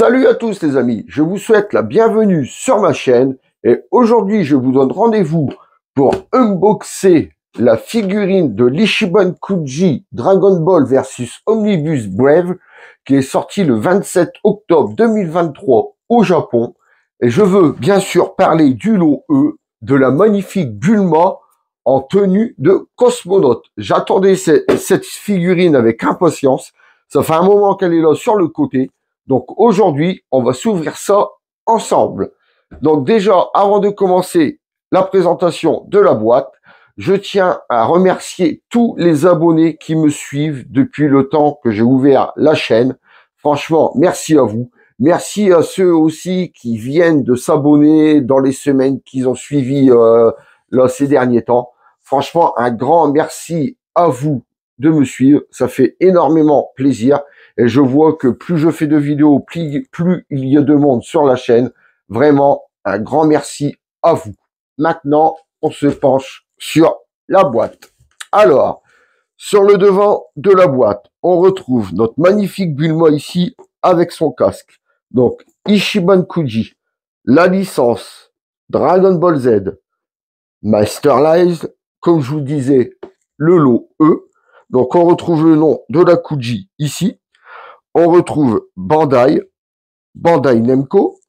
Salut à tous les amis, je vous souhaite la bienvenue sur ma chaîne et aujourd'hui je vous donne rendez-vous pour unboxer la figurine de l'Ichiban Kuji Dragon Ball versus Omnibus Brave qui est sortie le 27 octobre 2023 au Japon. Et je veux bien sûr parler du lot E de la magnifique Bulma en tenue de cosmonaute. J'attendais cette figurine avec impatience, ça fait un moment qu'elle est là sur le côté. Donc aujourd'hui, on va s'ouvrir ça ensemble. Donc déjà, avant de commencer la présentation de la boîte, je tiens à remercier tous les abonnés qui me suivent depuis le temps que j'ai ouvert la chaîne. Franchement, merci à vous. Merci à ceux aussi qui viennent de s'abonner dans les semaines qu'ils ont suivi là, ces derniers temps. Franchement, un grand merci à vous de me suivre. Ça fait énormément plaisir. Et je vois que plus je fais de vidéos, plus il y a de monde sur la chaîne. Vraiment, un grand merci à vous. Maintenant, on se penche sur la boîte. Alors, sur le devant de la boîte, on retrouve notre magnifique Bulma ici avec son casque. Donc, Ichiban Kuji, la licence Dragon Ball Z, Masterlize, comme je vous disais, le lot E. Donc, on retrouve le nom de la Kuji ici. On retrouve Bandai Namco.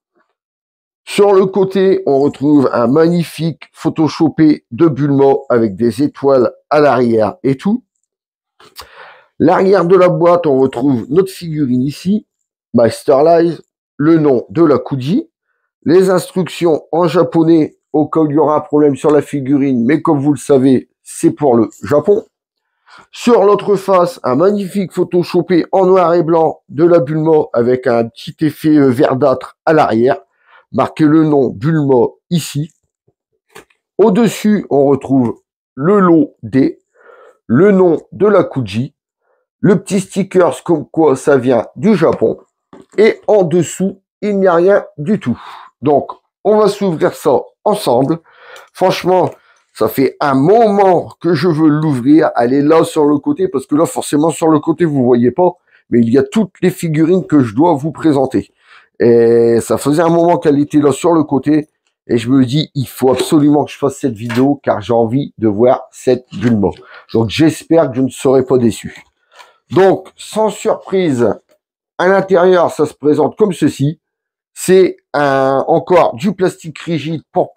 Sur le côté, on retrouve un magnifique photoshopé de Bulma avec des étoiles à l'arrière et tout. L'arrière de la boîte, on retrouve notre figurine ici, Masterlize, le nom de la Kuji, les instructions en japonais au cas où il y aura un problème sur la figurine, mais comme vous le savez, c'est pour le Japon. Sur l'autre face, un magnifique photoshopé en noir et blanc de la Bulma avec un petit effet verdâtre à l'arrière. Marqué le nom Bulma ici. Au-dessus, on retrouve le lot D, le nom de la Kuji, le petit sticker comme quoi ça vient du Japon. Et en dessous, il n'y a rien du tout. Donc, on va s'ouvrir ça ensemble. Franchement, ça fait un moment que je veux l'ouvrir. Elle est là sur le côté, parce que là, forcément, sur le côté, vous voyez pas. Mais il y a toutes les figurines que je dois vous présenter. Et ça faisait un moment qu'elle était là sur le côté. Et je me dis, il faut absolument que je fasse cette vidéo, car j'ai envie de voir cette Bulma. Donc, j'espère que je ne serai pas déçu. Donc, sans surprise, à l'intérieur, ça se présente comme ceci. C'est encore du plastique rigide pour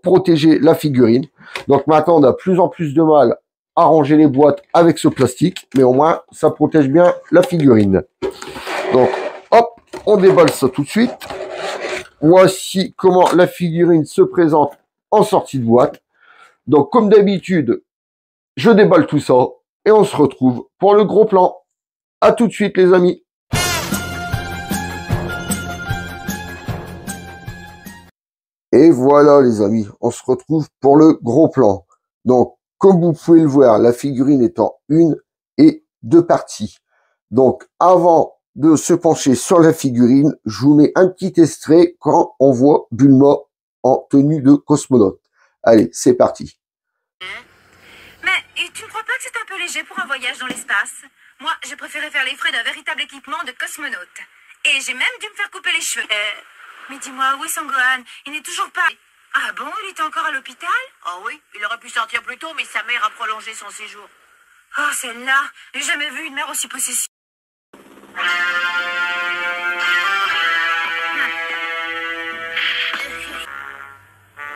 protéger la figurine. Donc maintenant, on a de plus en plus de mal à ranger les boîtes avec ce plastique, mais au moins, ça protège bien la figurine. Donc, hop, on déballe ça tout de suite. Voici comment la figurine se présente en sortie de boîte. Donc, comme d'habitude, je déballe tout ça et on se retrouve pour le gros plan. À tout de suite, les amis. Et voilà les amis, on se retrouve pour le gros plan. Donc, comme vous pouvez le voir, la figurine est en une et deux parties. Donc, avant de se pencher sur la figurine, je vous mets un petit extrait quand on voit Bulma en tenue de cosmonaute. Allez, c'est parti. Mais tu ne crois pas que c'est un peu léger pour un voyage dans l'espace? Moi, j'ai préféré faire les frais d'un véritable équipement de cosmonaute. Et j'ai même dû me faire couper les cheveux. Mais dis-moi, où est Son Gohan? Il n'est toujours pas... Ah bon, il était encore à l'hôpital? Oh oui, il aurait pu sortir plus tôt, mais sa mère a prolongé son séjour. Oh, celle-là, j'ai jamais vu une mère aussi possessive.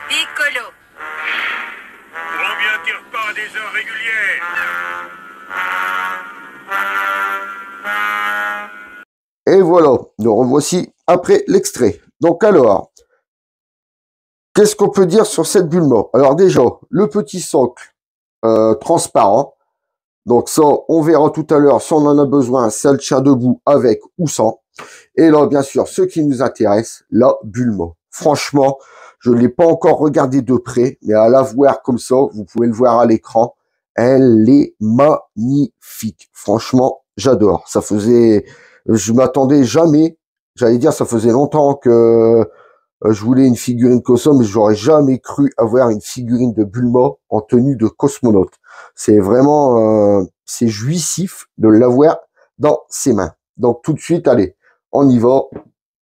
Piccolo. Combien tire pas à des heures régulières? Et voilà, nous revoici après l'extrait. Donc alors, qu'est-ce qu'on peut dire sur cette Bulma? Alors déjà, le petit socle transparent. Donc ça, on verra tout à l'heure si on en a besoin, si elle tient debout avec ou sans. Et là, bien sûr, ce qui nous intéresse, la Bulma. Franchement, je ne l'ai pas encore regardé de près, mais à la voir comme ça, vous pouvez le voir à l'écran, elle est magnifique. Franchement, j'adore. Ça faisait... Je m'attendais jamais, j'allais dire, ça faisait longtemps que je voulais une figurine Cosmo, mais j'aurais jamais cru avoir une figurine de Bulma en tenue de cosmonaute. C'est vraiment, c'est jouissif de l'avoir dans ses mains. Donc tout de suite, allez, on y va.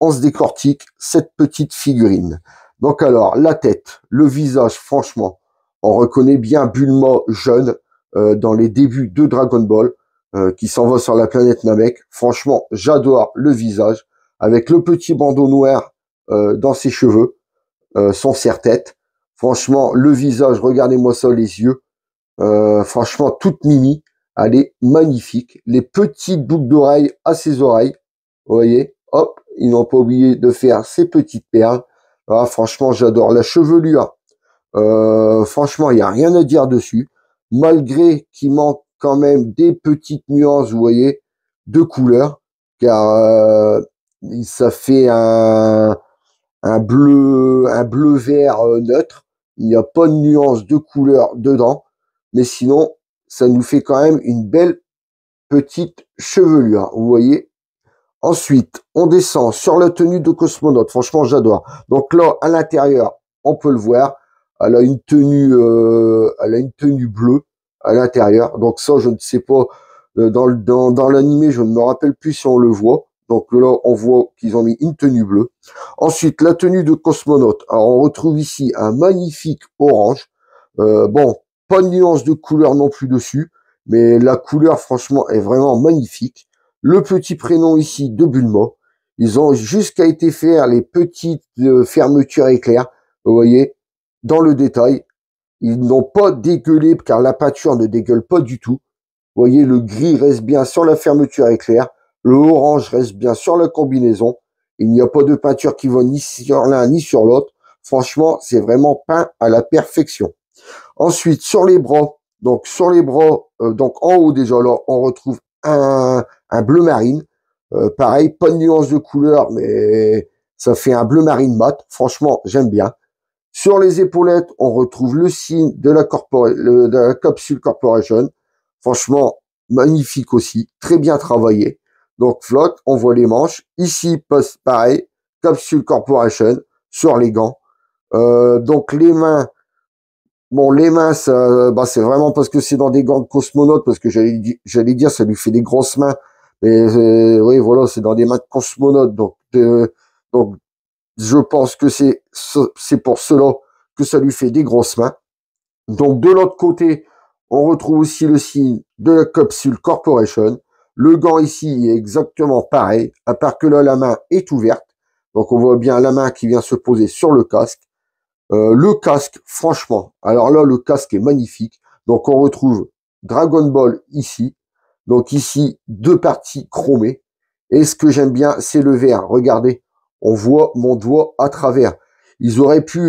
on se décortique cette petite figurine. Donc alors, la tête, le visage, franchement, on reconnaît bien Bulma jeune dans les débuts de Dragon Ball, qui s'en va sur la planète Namek. Franchement, j'adore le visage, avec le petit bandeau noir dans ses cheveux, son serre-tête. Franchement, le visage, regardez-moi ça, les yeux. Franchement, toute mimi, elle est magnifique. Les petites boucles d'oreilles à ses oreilles, vous voyez, hop, ils n'ont pas oublié de faire ces petites perles. Ah, franchement, j'adore la chevelure. Franchement, il n'y a rien à dire dessus. Malgré qu'il manque quand même des petites nuances, vous voyez, de couleurs, car ça fait un bleu vert neutre. Il n'y a pas de nuance de couleur dedans, mais sinon, ça nous fait quand même une belle petite chevelure, vous voyez. Ensuite, on descend sur la tenue de cosmonaute. Franchement, j'adore. Donc là, à l'intérieur, on peut le voir. Elle a une tenue bleue à l'intérieur. Donc ça, je ne sais pas. Dans l'animé, je ne me rappelle plus si on le voit. Donc là, on voit qu'ils ont mis une tenue bleue. Ensuite, la tenue de cosmonaute. Alors, on retrouve ici un magnifique orange. Bon, pas de nuance de couleur non plus dessus, mais la couleur, franchement, est vraiment magnifique. Le petit prénom ici de Bulma. Ils ont jusqu'à été faire les petites fermetures éclairs. Vous voyez, dans le détail. Ils n'ont pas dégueulé, car la peinture ne dégueule pas du tout. Vous voyez, le gris reste bien sur la fermeture éclair. Le orange reste bien sur la combinaison. Il n'y a pas de peinture qui va ni sur l'un ni sur l'autre. Franchement, c'est vraiment peint à la perfection. Ensuite, sur les bras. Donc, sur les bras, donc en haut déjà, là, on retrouve un bleu marine. Pareil, pas de nuance de couleur, mais ça fait un bleu marine mat. Franchement, j'aime bien. Sur les épaulettes, on retrouve le signe de la Capsule Corporation. Franchement, magnifique aussi. Très bien travaillé. Donc, flotte, on voit les manches. Ici, pareil, Capsule Corporation sur les gants. Donc, les mains, bon, les mains, ça, bah, c'est vraiment parce que c'est dans des gants de cosmonaute, parce que j'allais dire, ça lui fait des grosses mains. Mais oui, voilà, c'est dans des mains de cosmonaute. Donc, je pense que c'est pour cela que ça lui fait des grosses mains. Donc, de l'autre côté, on retrouve aussi le signe de la Capsule Corporation. Le gant ici est exactement pareil, à part que là, la main est ouverte. Donc, on voit bien la main qui vient se poser sur le casque. Le casque, franchement, alors là, le casque est magnifique. Donc, on retrouve Dragon Ball ici. Donc, ici, deux parties chromées. Et ce que j'aime bien, c'est le vert. Regardez, on voit mon doigt à travers. Ils auraient pu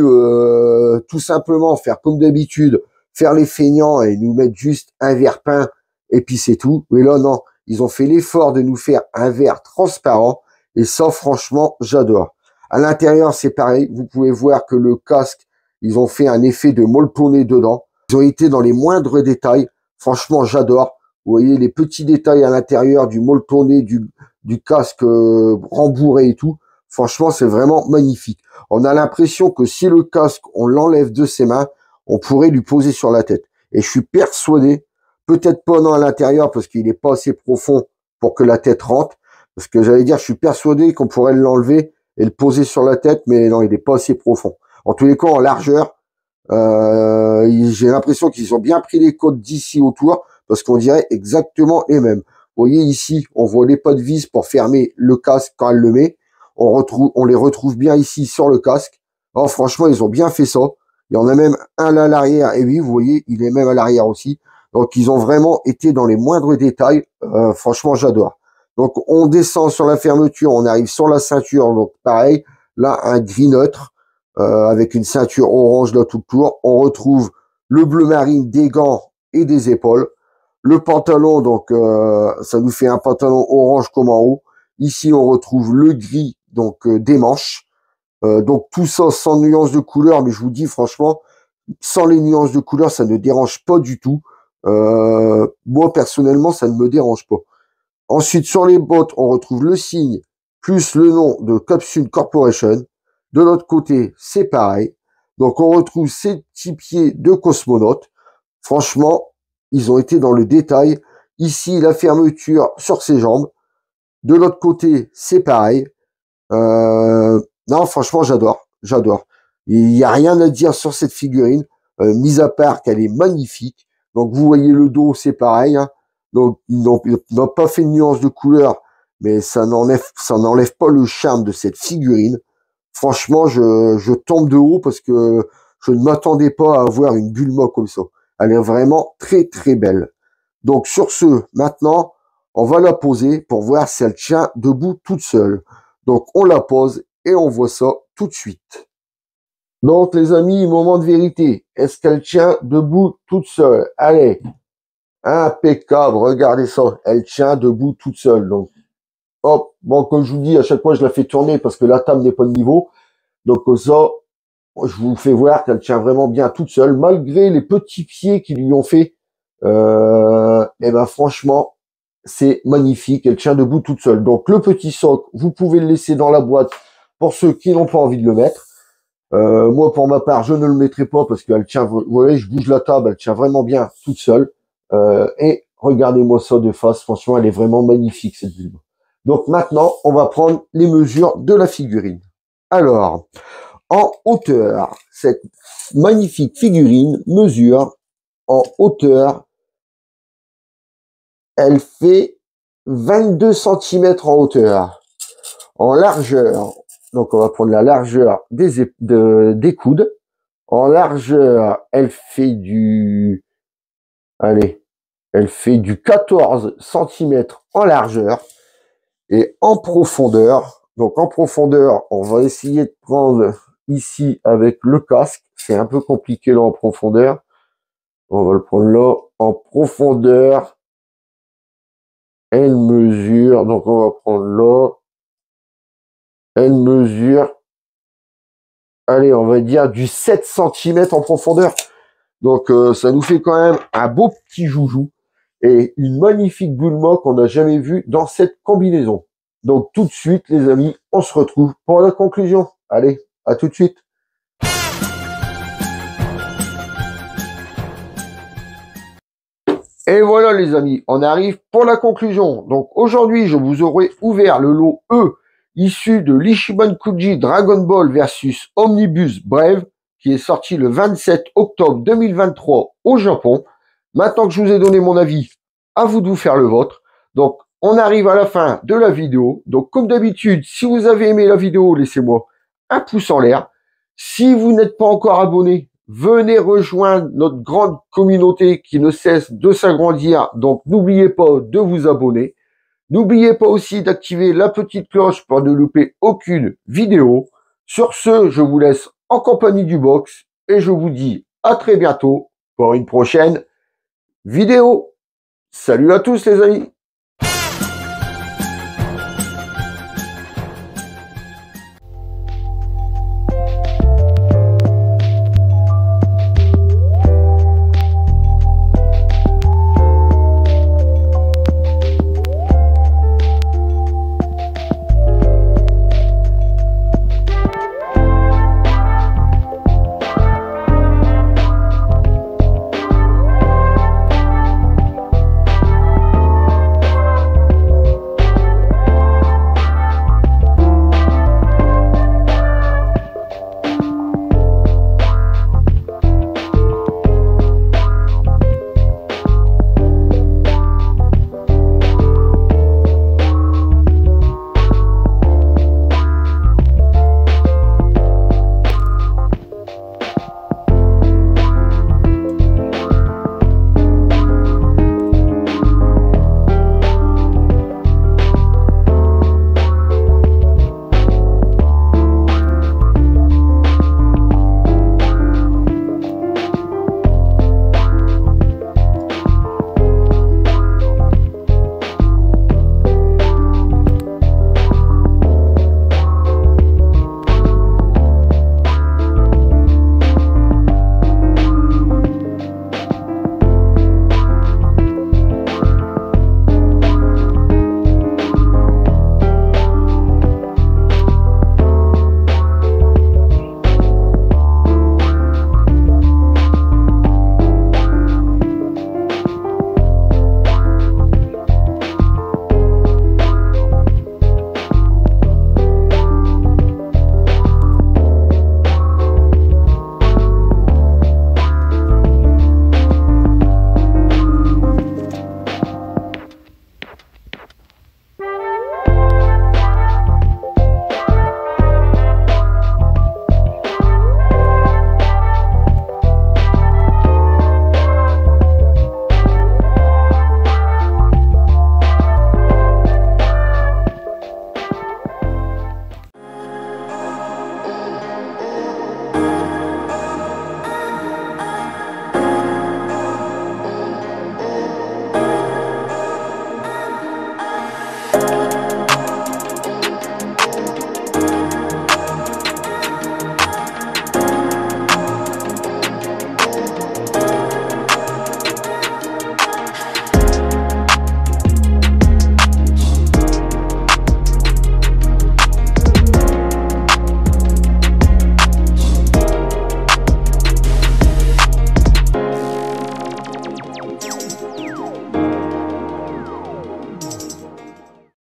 tout simplement faire comme d'habitude, faire les feignants et nous mettre juste un vert peint et puis c'est tout. Mais là, non, ils ont fait l'effort de nous faire un vert transparent et ça, franchement, j'adore. À l'intérieur, c'est pareil. Vous pouvez voir que le casque, ils ont fait un effet de molletonné dedans. Ils ont été dans les moindres détails. Franchement, j'adore. Vous voyez les petits détails à l'intérieur du molletonné, du casque rembourré et tout. Franchement, c'est vraiment magnifique. On a l'impression que si le casque, on l'enlève de ses mains, on pourrait lui poser sur la tête. Et je suis persuadé, peut-être pas non à l'intérieur parce qu'il n'est pas assez profond pour que la tête rentre. Parce que j'allais dire, je suis persuadé qu'on pourrait l'enlever et le poser sur la tête, mais non, il n'est pas assez profond. En tous les cas, en largeur, j'ai l'impression qu'ils ont bien pris les côtes d'ici autour parce qu'on dirait exactement les mêmes. Vous voyez ici, on voit les pas de vis pour fermer le casque quand elle le met. On les retrouve bien ici sur le casque. Oh, franchement, ils ont bien fait ça. Il y en a même un là à l'arrière. Et oui, vous voyez, il est même à l'arrière aussi. Donc, ils ont vraiment été dans les moindres détails. Franchement, j'adore. Donc, on descend sur la fermeture. On arrive sur la ceinture. Donc, pareil, là, un gris neutre avec une ceinture orange là tout autour. On retrouve le bleu marine des gants et des épaules. Le pantalon, donc, ça nous fait un pantalon orange comme en haut. Ici, on retrouve le gris, donc des manches. Donc tout ça sans nuance de couleur, mais je vous dis franchement, sans les nuances de couleur, ça ne dérange pas du tout. Moi personnellement, ça ne me dérange pas. Ensuite, sur les bottes, on retrouve le signe plus le nom de Capsule Corporation. De l'autre côté, c'est pareil. Donc on retrouve ces petits pieds de cosmonaute. Franchement, ils ont été dans le détail. Ici, la fermeture sur ses jambes. De l'autre côté, c'est pareil. Non, franchement, j'adore. J'adore. Il n'y a rien à dire sur cette figurine, mis à part qu'elle est magnifique. Donc, vous voyez le dos, c'est pareil. Hein. Donc, ils n'ont pas fait de nuance de couleur, mais ça n'enlève pas le charme de cette figurine. Franchement, je tombe de haut parce que je ne m'attendais pas à avoir une Bulma comme ça. Elle est vraiment très, très belle. Donc, sur ce, maintenant, on va la poser pour voir si elle tient debout toute seule. Donc, on la pose et on voit ça tout de suite. Donc, les amis, moment de vérité. Est-ce qu'elle tient debout toute seule? Allez. Impeccable. Regardez ça. Elle tient debout toute seule. Donc, hop. Bon, comme je vous dis, à chaque fois, je la fais tourner parce que la table n'est pas de niveau. Donc, ça, je vous fais voir qu'elle tient vraiment bien toute seule, malgré les petits pieds qu'ils lui ont fait. Et ben, franchement, c'est magnifique. Elle tient debout toute seule. Donc, le petit socle, vous pouvez le laisser dans la boîte pour ceux qui n'ont pas envie de le mettre. Moi, pour ma part, je ne le mettrai pas parce qu'elle tient, vous voyez, je bouge la table, elle tient vraiment bien toute seule. Et regardez-moi ça de face, franchement, elle est vraiment magnifique, cette Bulma. Donc maintenant, on va prendre les mesures de la figurine. Alors, en hauteur, cette magnifique figurine mesure en hauteur, elle fait 22 cm en hauteur. En largeur, donc on va prendre la largeur des coudes. En largeur, elle fait du 14 cm en largeur. Et en profondeur, donc en profondeur, on va essayer de prendre ici avec le casque. C'est un peu compliqué là en profondeur. On va le prendre là. En profondeur, elle mesure, donc on va prendre là. Elle mesure, allez, on va dire du 7 cm en profondeur. Donc, ça nous fait quand même un beau petit joujou et une magnifique Bulma qu'on n'a jamais vue dans cette combinaison. Donc, tout de suite, les amis, on se retrouve pour la conclusion. Allez, à tout de suite. Et voilà, les amis, on arrive pour la conclusion. Donc, aujourd'hui, je vous aurai ouvert le lot E issu de l'Ichiban Kuji Dragon Ball versus Omnibus Brave, qui est sorti le 27 octobre 2023 au Japon. Maintenant que je vous ai donné mon avis, à vous de vous faire le vôtre. Donc, on arrive à la fin de la vidéo. Donc, comme d'habitude, si vous avez aimé la vidéo, laissez-moi un pouce en l'air. Si vous n'êtes pas encore abonné, venez rejoindre notre grande communauté qui ne cesse de s'agrandir. Donc, n'oubliez pas de vous abonner. N'oubliez pas aussi d'activer la petite cloche pour ne louper aucune vidéo. Sur ce, je vous laisse en compagnie du box et je vous dis à très bientôt pour une prochaine vidéo. Salut à tous les amis!